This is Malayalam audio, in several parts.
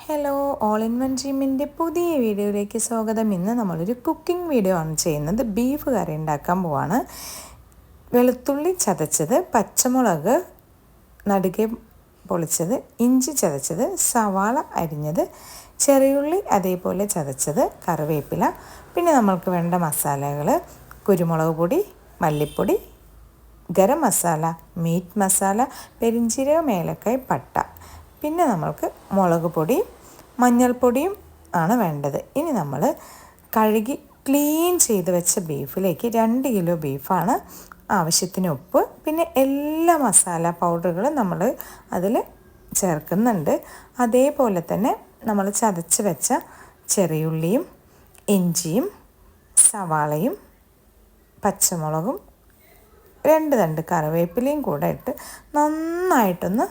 ഹലോ, ഓൾ ഇൻ വൺ ജിമ്മിൻ്റെ പുതിയ വീഡിയോയിലേക്ക് സ്വാഗതം. ഇന്ന് നമ്മളൊരു കുക്കിംഗ് വീഡിയോ ആണ് ചെയ്യുന്നത്. ബീഫ് കറി ഉണ്ടാക്കാൻ പോവാണ്. വെളുത്തുള്ളി ചതച്ചത്, പച്ചമുളക് നടുകെ പൊളിച്ചത്, ഇഞ്ചി ചതച്ചത്, സവാള അരിഞ്ഞത്, ചെറിയുള്ളി അതേപോലെ ചതച്ചത്, കറിവേപ്പില, പിന്നെ നമ്മൾക്ക് വേണ്ട മസാലകൾ കുരുമുളക് പൊടി, മല്ലിപ്പൊടി, ഗരം മസാല, മീറ്റ് മസാല, പെരിഞ്ചീരകം, ഏലക്കായ്, പട്ട, പിന്നെ നമ്മൾക്ക് മുളക് പൊടിയും മഞ്ഞൾപ്പൊടിയും ആണ് വേണ്ടത്. ഇനി നമ്മൾ കഴുകി ക്ലീൻ ചെയ്ത് വെച്ച ബീഫിലേക്ക് 2 കിലോ ബീഫാണ്, ആവശ്യത്തിന് ഉപ്പ്, പിന്നെ എല്ലാ മസാല പൗഡറുകളും നമ്മൾ അതിൽ ചേർക്കുന്നുണ്ട്. അതേപോലെ തന്നെ നമ്മൾ ചതച്ച് വെച്ച ചെറിയുള്ളിയും ഇഞ്ചിയും സവാളയും പച്ചമുളകും 2 തണ്ട് കറിവേപ്പിലയും കൂടെ ഇട്ട് നന്നായിട്ടൊന്ന്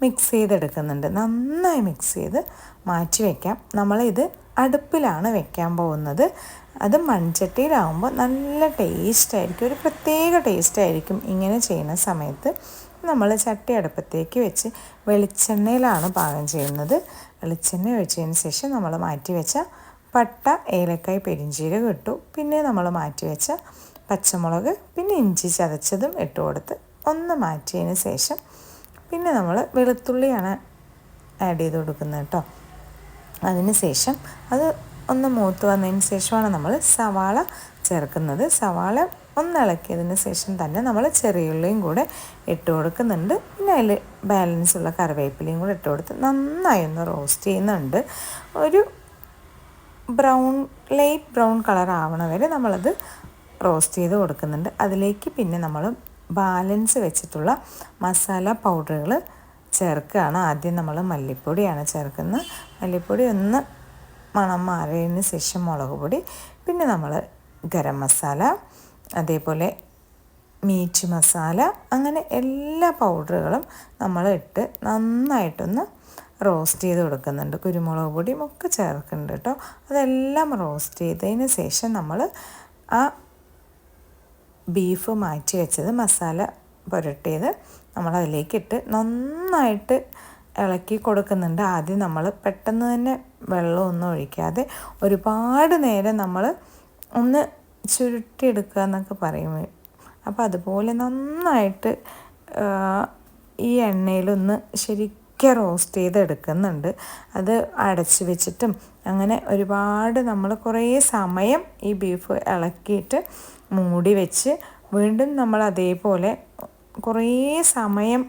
മിക്സ് ചെയ്തെടുക്കുന്നുണ്ട്. നന്നായി മിക്സ് ചെയ്ത് മാറ്റി വയ്ക്കാം. നമ്മളിത് അടുപ്പിലാണ് വെക്കാൻ പോകുന്നത്. അത് മൺചട്ടിയിലാവുമ്പോൾ നല്ല ടേസ്റ്റായിരിക്കും, ഒരു പ്രത്യേക ടേസ്റ്റായിരിക്കും ഇങ്ങനെ ചെയ്യുന്ന സമയത്ത്. നമ്മൾ ചട്ടി അടുപ്പത്തേക്ക് വെച്ച് വെളിച്ചെണ്ണയിലാണ് പാകം ചെയ്യുന്നത്. വെളിച്ചെണ്ണ ഒഴിച്ചതിന് ശേഷം നമ്മൾ മാറ്റി വെച്ച പട്ട, ഏലക്കായ്, പെരിഞ്ചീരകം ഇട്ടു. പിന്നെ നമ്മൾ മാറ്റി വെച്ച പച്ചമുളക്, പിന്നെ ഇഞ്ചി ചതച്ചതും ഇട്ട് കൊടുത്ത് ഒന്ന് മാറ്റിയതിന് ശേഷം പിന്നെ നമ്മൾ വെളുത്തുള്ളിയാണ് ആഡ് ചെയ്ത് കൊടുക്കുന്നത് കേട്ടോ. അതിന് ശേഷം അത് ഒന്ന് മൂത്ത് വന്നതിന് ശേഷമാണ് നമ്മൾ സവാള ചേർക്കുന്നത്. സവാള ഒന്ന് ഇളക്കിയതിന് ശേഷം തന്നെ നമ്മൾ ചെറിയുള്ളിയും കൂടെ ഇട്ട് കൊടുക്കുന്നുണ്ട്. പിന്നെ അതിൽ ബാലൻസ് ഉള്ള കറിവേപ്പിലയും കൂടെ ഇട്ട് കൊടുത്ത് നന്നായി ഒന്ന് റോസ്റ്റ് ചെയ്യുന്നുണ്ട്. ഒരു ലൈറ്റ് ബ്രൗൺ കളർ ആവണ വരെ നമ്മളത് റോസ്റ്റ് ചെയ്ത് കൊടുക്കുന്നുണ്ട്. അതിലേക്ക് പിന്നെ നമ്മൾ ബാലൻസ് വെച്ചിട്ടുള്ള മസാല പൗഡറുകൾ ചേർക്കുകയാണ്. ആദ്യം നമ്മൾ മല്ലിപ്പൊടിയാണ് ചേർക്കുന്നത്. മല്ലിപ്പൊടി ഒന്ന് മണം മാറിയതിന് ശേഷം മുളക് പൊടി, പിന്നെ നമ്മൾ ഗരം മസാല, അതേപോലെ മീറ്റ് മസാല, അങ്ങനെ എല്ലാ പൗഡറുകളും നമ്മൾ ഇട്ട് നന്നായിട്ടൊന്ന് റോസ്റ്റ് ചെയ്ത് കൊടുക്കുന്നുണ്ട്. കുരുമുളക് പൊടിയും ഒക്കെ ചേർക്കുന്നുണ്ട് കേട്ടോ. അതെല്ലാം റോസ്റ്റ് ചെയ്തതിന് ശേഷം നമ്മൾ ആ ബീഫ് മാറ്റി വെച്ചത് മസാല പുരട്ടിയത് നമ്മളതിലേക്കിട്ട് നന്നായിട്ട് ഇളക്കി കൊടുക്കുന്നുണ്ട്. ആദ്യം നമ്മൾ പെട്ടെന്ന് തന്നെ വെള്ളമൊന്നും ഒഴിക്കാതെ ഒരുപാട് നേരം നമ്മൾ ഒന്ന് ചുരുട്ടിയെടുക്കുക എന്നൊക്കെ പറയും. അപ്പോൾ അതുപോലെ നന്നായിട്ട് ഈ എണ്ണയിലൊന്ന് ശരിക്കും റോസ്റ്റ് ചെയ്തെടുക്കുന്നുണ്ട്. അത് അടച്ച് വെച്ചിട്ടും അങ്ങനെ ഒരുപാട് നമ്മൾ കുറേ സമയം ഈ ബീഫ് ഇളക്കിയിട്ട് മൂടി വെച്ച് വീണ്ടും നമ്മൾ അതേപോലെ കുറേ സമയം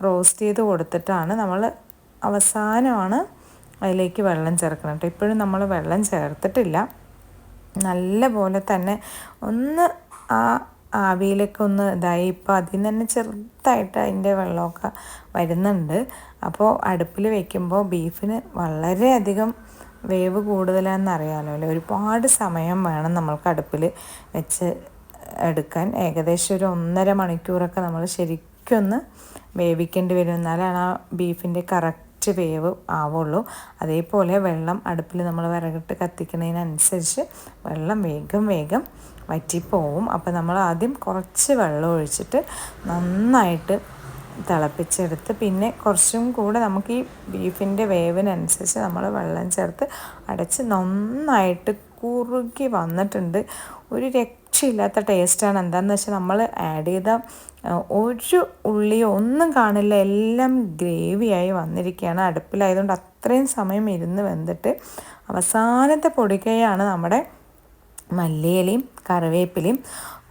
റോസ്റ്റ് ചെയ്ത് കൊടുത്തിട്ടാണ് നമ്മൾ അവസാനമാണ് അതിലേക്ക് വെള്ളം ചേർക്കണം കേട്ടോ. ഇപ്പോഴും നമ്മൾ വെള്ളം ചേർത്തിട്ടില്ല. നല്ല പോലെ തന്നെ ഒന്ന് ആ ആവിയിലൊക്കെ ഒന്ന് ഇതായി. ഇപ്പോൾ അതിൽ നിന്ന് തന്നെ ചെറുതായിട്ട് അതിൻ്റെ വെള്ളമൊക്കെ വരുന്നുണ്ട്. അപ്പോൾ അടുപ്പിൽ വയ്ക്കുമ്പോൾ ബീഫിന് വളരെയധികം വേവ് കൂടുതലാണെന്നറിയാമല്ലോ അല്ലേ. ഒരുപാട് സമയം വേണം നമ്മൾക്ക് അടുപ്പിൽ വെച്ച് എടുക്കാൻ. ഏകദേശം ഒരു 1.5 മണിക്കൂറൊക്കെ നമ്മൾ ശരിക്കൊന്ന് വേവിക്കേണ്ടി വരും. എന്നാലാണ് ആ ബീഫിൻ്റെ കറക്റ്റ് വേവ് ആവുള്ളൂ. അതേപോലെ വെള്ളം അടുപ്പിൽ നമ്മൾ വിറകിട്ട് കത്തിക്കുന്നതിനനുസരിച്ച് വെള്ളം വേഗം വറ്റിപ്പോവും. അപ്പോൾ നമ്മൾ ആദ്യം കുറച്ച് വെള്ളം ഒഴിച്ചിട്ട് നന്നായിട്ട് തിളപ്പിച്ചെടുത്ത് പിന്നെ കുറച്ചും കൂടെ നമുക്ക് ഈ ബീഫിൻ്റെ വേവിനനുസരിച്ച് നമ്മൾ വെള്ളം ചേർത്ത് അടച്ച് നന്നായിട്ട് കുറുകി വന്നിട്ടുണ്ട്. ഒരു രക്ഷയില്ലാത്ത ടേസ്റ്റാണ്. എന്താണെന്ന് വെച്ചാൽ നമ്മൾ ആഡ് ചെയ്ത ഒരു ഉള്ളിയോ ഒന്നും കാണില്ല, എല്ലാം ഗ്രേവിയായി വന്നിരിക്കുകയാണ്. അടുപ്പിലായതുകൊണ്ട് അത്രയും സമയം ഇരുന്ന് വെന്തിട്ട് അവസാനത്തെ പൊടിക്കൈയാണ് നമ്മുടെ മല്ലിയിലയും കറിവേപ്പിലയും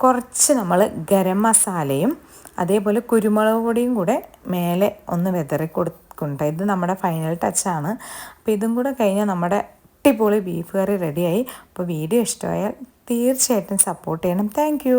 കുറച്ച് നമ്മൾ ഗരം മസാലയും അതേപോലെ കുരുമുളക് പൊടിയും കൂടെ മേലെ ഒന്ന് വിതറി കൊടുക്കുന്നുണ്ട്. ഇത് നമ്മുടെ ഫൈനൽ ടച്ചാണ്. അപ്പോൾ ഇതും കൂടെ കഴിഞ്ഞാൽ നമ്മുടെ അടിപൊളി ബീഫ് കറി റെഡിയായി. അപ്പോൾ വീഡിയോ ഇഷ്ടമായാൽ തീർച്ചയായിട്ടും സപ്പോർട്ട് ചെയ്യണം. Thank you.